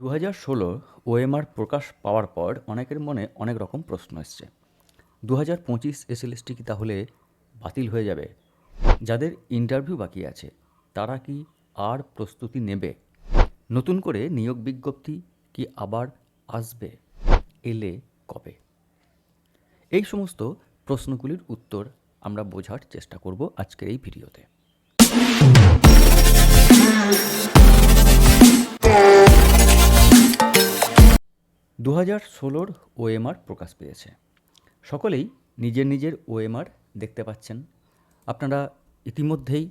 2016 OMR প্রকাশ পাওয়ার পর অনেকের মনে অনেক রকম প্রশ্ন এসছে। 2025 এসএলএসটি কি তাহলে বাতিল হয়ে যাবে? যাদের ইন্টারভিউ বাকি আছে তারা কি আর প্রস্তুতি নেবে? নতুন করে নিয়োগ বিজ্ঞপ্তি কি আবার আসবে? এলে কবে? এই সমস্ত প্রশ্নগুলির উত্তর আমরা বোঝার চেষ্টা করব আজকের এই ভিডিওতে। 2016 ওএমআর প্রকাশ পেয়েছে। সকলেই নিজের নিজের ওএমআর দেখতে পাচ্ছেন। আপনারা ইতিমধ্যেই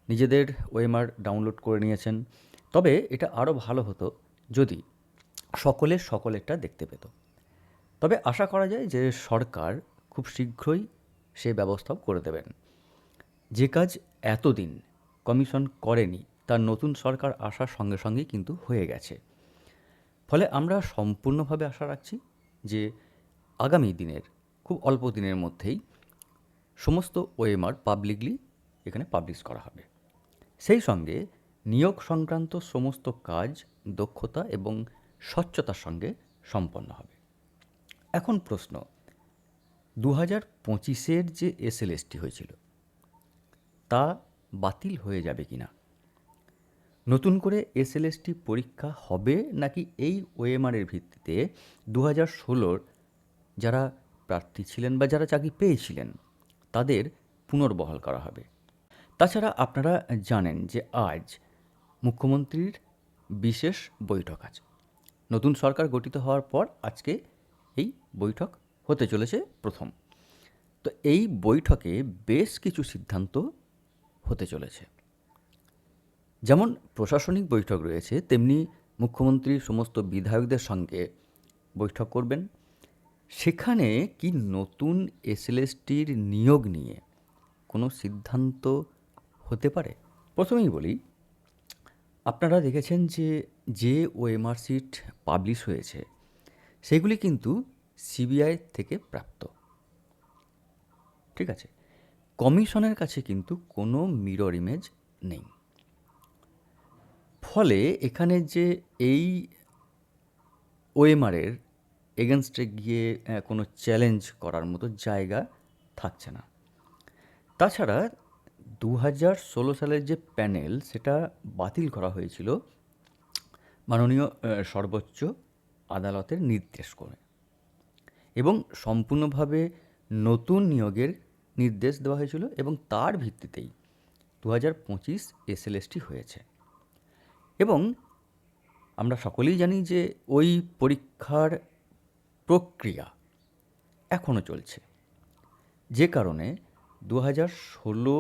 নিজেদের ওএমআর ডাউনলোড করে নিয়েছেন। তবে এটা আরও ভালো হতো যদি সকলেরটা দেখতে পেত। তবে আশা করা যায় যে সরকার খুব শীঘ্রই সে ব্যবস্থাও করে দেবেন। যে কাজ এতদিন কমিশন করেনি তার নতুন সরকার আসার সঙ্গে সঙ্গেই কিন্তু হয়ে গেছে। ফলে আমরা সম্পূর্ণভাবে আশা রাখছি যে আগামী দিনের খুব অল্প দিনের মধ্যেই সমস্ত ওএমআর পাবলিকলি এখানে পাবলিশ করা হবে। সেই সঙ্গে নিয়োগ সংক্রান্ত সমস্ত কাজ দক্ষতা এবং স্বচ্ছতার সঙ্গে সম্পন্ন হবে। এখন প্রশ্ন, 2025-এর যে এসএলএসটি হয়েছিল তা বাতিল হয়ে যাবে কি না? নতুন করে এসএলএসটি পরীক্ষা হবে নাকি এই ওএমআরের ভিত্তিতে 2016-র যারা প্রার্থী ছিলেন বা যারা চাকরি পেয়েছিলেন তাদের পুনর্বহাল করা হবে? তাছাড়া আপনারা জানেন যে আজ মুখ্যমন্ত্রীর বিশেষ বৈঠক আছে। নতুন সরকার গঠিত হওয়ার পর আজকে এই বৈঠক হতে চলেছে প্রথম। তো এই বৈঠকে বেশ কিছু সিদ্ধান্ত হতে চলেছে। যেমন প্রশাসনিক বৈঠক রয়েছে, তেমনি মুখ্যমন্ত্রী সমস্ত বিধায়কদের সঙ্গে বৈঠক করবেন। সেখানে কি নতুন এসএলএসটির নিয়োগ নিয়ে কোনো সিদ্ধান্ত হতে পারে? প্রথমেই বলি, আপনারা দেখেছেন যে ওএমআর সিট পাবলিশ হয়েছে সেগুলি কিন্তু সিবিআই থেকে প্রাপ্ত। ঠিক আছে, কমিশনের কাছে কিন্তু কোনো মিরর ইমেজ নেই। ফলে এখানে যে এই ওএমআরের এগেনস্টে গিয়ে কোনো চ্যালেঞ্জ করার মতো জায়গা থাকছে না। তাছাড়া 2016 সালের যে প্যানেল সেটা বাতিল করা হয়েছিল মাননীয় সর্বোচ্চ আদালতের নির্দেশ করে, এবং সম্পূর্ণভাবে নতুন নিয়োগের নির্দেশ দেওয়া হয়েছিল এবং তার ভিত্তিতেই 2025 এসএলএসটি হয়েছে। এবং আমরা সকলেই জানি যে ওই পরীক্ষার প্রক্রিয়া এখনও চলছে, যে কারণে 2016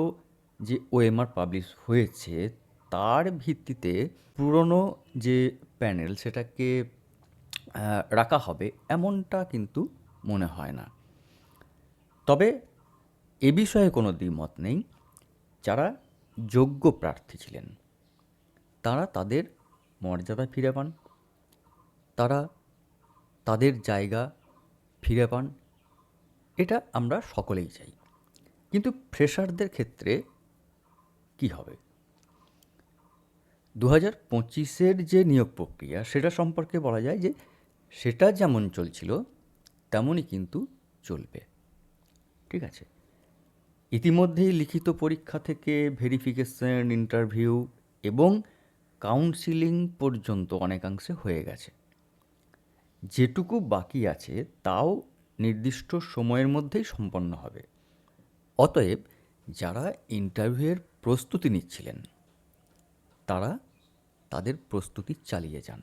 যে ওএমআর পাবলিশ হয়েছে তার ভিত্তিতে পুরনো যে প্যানেল সেটাকে রাখা হবে এমনটা কিন্তু মনে হয় না। তবে এ বিষয়ে কোনো দ্বিমত নেই। যারা যোগ্য প্রার্থী ছিলেন তারা তাদের মর্যাদা ফিরে পান, তারা তাদের জায়গা ফিরে পান, এটা আমরা সকলেই চাই। কিন্তু ফ্রেশারদের ক্ষেত্রে কি হবে? 2025-এর যে নিয়োগ প্রক্রিয়া সেটা সম্পর্কে বলা যায় যে সেটা যেমন চলছিল তেমনই কিন্তু চলবে। ঠিক আছে, ইতিমধ্যেই লিখিত পরীক্ষা থেকে ভেরিফিকেশন, ইন্টারভিউ এবং কাউন্সিলিং পর্যন্ত অনেকাংশে হয়ে গেছে। যেটুকু বাকি আছে তাও নির্দিষ্ট সময়ের মধ্যেই সম্পন্ন হবে। অতএব যারা ইন্টারভিউয়ের প্রস্তুতি নিচ্ছিলেন তারা তাদের প্রস্তুতি চালিয়ে যান।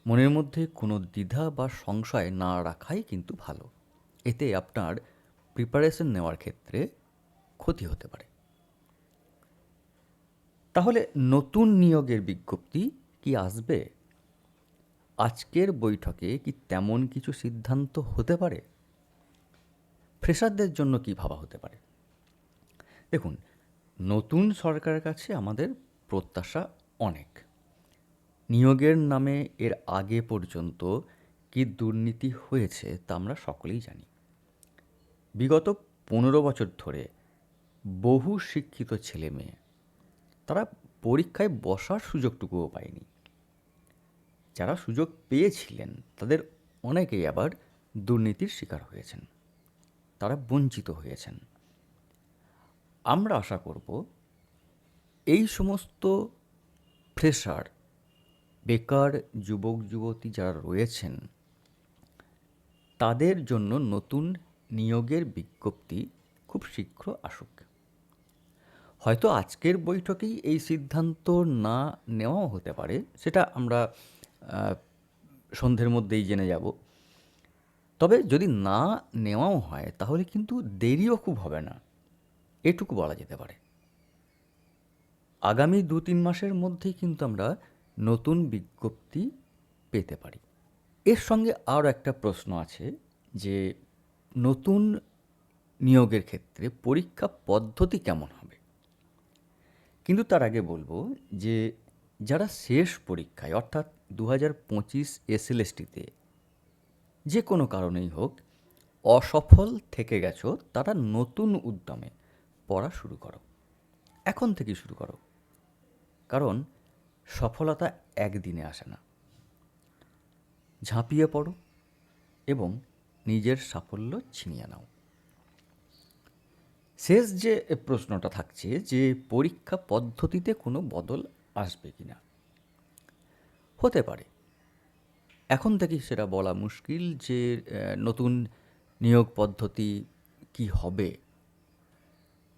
মনের মধ্যে কোনো দ্বিধা বা সংশয় না রাখাই কিন্তু ভালো। এতে আপনার প্রিপারেশন নেওয়ার ক্ষেত্রে ক্ষতি হতে পারে। তাহলে নতুন নিয়োগের বিজ্ঞপ্তি কি আসবে? আজকের বৈঠকে কি তেমন কিছু সিদ্ধান্ত হতে পারে? ফ্রেশারদের জন্য কি ভাবা হতে পারে? দেখুন, নতুন সরকারের কাছে আমাদের প্রত্যাশা অনেক। নিয়োগের নামে এর আগে পর্যন্ত কি দুর্নীতি হয়েছে তা আমরা সকলেই জানি। বিগত 15 বছর ধরে বহু শিক্ষিত ছেলে মেয়ে তারা পরীক্ষায় বসার সুযোগটুকুও পায়নি। যারা সুযোগ পেয়েছিলেন তাদের অনেকেই আবার দুর্নীতির শিকার হয়েছেন, তারা বঞ্চিত হয়েছেন। আমরা আশা করব এই সমস্ত ফ্রেশার, বেকার যুবক যুবতী যারা রয়েছেন তাদের জন্য নতুন নিয়োগের বিজ্ঞপ্তি খুব শীঘ্র আসুক। হয়তো আজকের বৈঠকেই এই সিদ্ধান্ত না নেওয়াও হতে পারে, সেটা আমরা সন্ধ্যের মধ্যেই জেনে যাব। তবে যদি না নেওয়াও হয় তাহলে কিন্তু দেরিও খুব হবে না, এটুকু বলা যেতে পারে। আগামী 2-3 মাসের মধ্যেই কিন্তু আমরা নতুন বিজ্ঞপ্তি পেতে পারি। এর সঙ্গে আরও একটা প্রশ্ন আছে যে নতুন নিয়োগের ক্ষেত্রে পরীক্ষা পদ্ধতি কেমন হবে। কিন্তু তার আগে বলবো যে যারা শেষ পরীক্ষায় অর্থাৎ 2025 এসএলএসটিতে যে কোনো কারণেই হোক অসফল থেকে গেছো, তারা নতুন উদ্যমে পড়া শুরু করো, এখন থেকেই শুরু করো। কারণ সফলতা একদিনে আসে না। ঝাঁপিয়ে পড়ো এবং নিজের সাফল্য ছিনিয়ে নাও। শেষ যে প্রশ্নটা থাকছে যে পরীক্ষা পদ্ধতিতে কোনো বদল আসবে কি না। হতে পারে, এখন থেকেই সেটা বলা মুশকিল যে নতুন নিয়োগ পদ্ধতি কি হবে,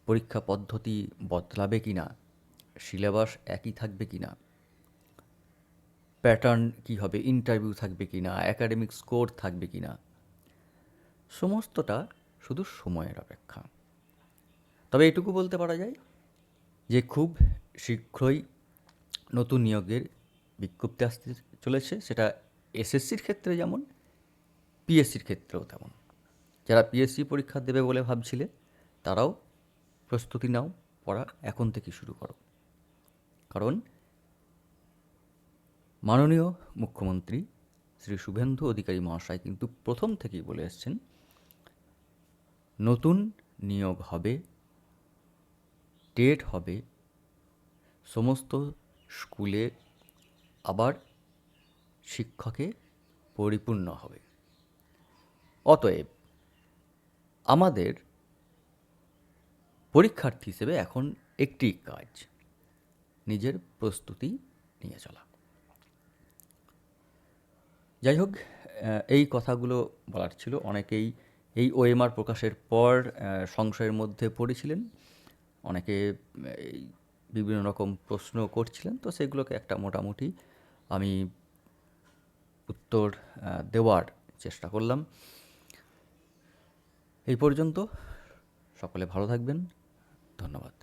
পরীক্ষা পদ্ধতি বদলাবে কি না, সিলেবাস একই থাকবে কি না, প্যাটার্ন কী হবে, ইন্টারভিউ থাকবে কি না, অ্যাকাডেমিক স্কোর থাকবে কি না, সমস্তটা শুধু সময়ের অপেক্ষা। তবে এটুকু বলতে পারা যায় যে খুব শীঘ্রই নতুন নিয়োগের বিজ্ঞপ্তি আসতে চলেছে, সেটা এসএসসির ক্ষেত্রে যেমন পিএসসির ক্ষেত্রেও তেমন। যারা পিএসসি পরীক্ষা দেবে বলে ভাবছিলে তারাও প্রস্তুতি নাও, পড়া এখন থেকে শুরু করো। কারণ মাননীয় মুখ্যমন্ত্রী শ্রী শুভেন্দু অধিকারী মহাশয় কিন্তু প্রথম থেকেই বলে এসছেন নতুন নিয়োগ হবে, টেট হবে, সমস্ত স্কুলে আবার শিক্ষকে পরিপূর্ণ হবে। অতএব আমাদের পরীক্ষার্থী হিসেবে এখন একটি কাজ, নিজের প্রস্তুতি নিয়ে চলা। যাই হোক, এই কথাগুলো বলার ছিল। অনেকেই এই ওএমআর প্রকাশের পর সংশয়ের মধ্যে পড়েছিলেন, অনেকে এই বিভিন্ন রকম প্রশ্ন করছিলেন, তো সেগুলোকে একটা মোটামুটি আমি উত্তর দেওয়ার চেষ্টা করলাম। এই পর্যন্ত। সকলে ভালো থাকবেন। ধন্যবাদ।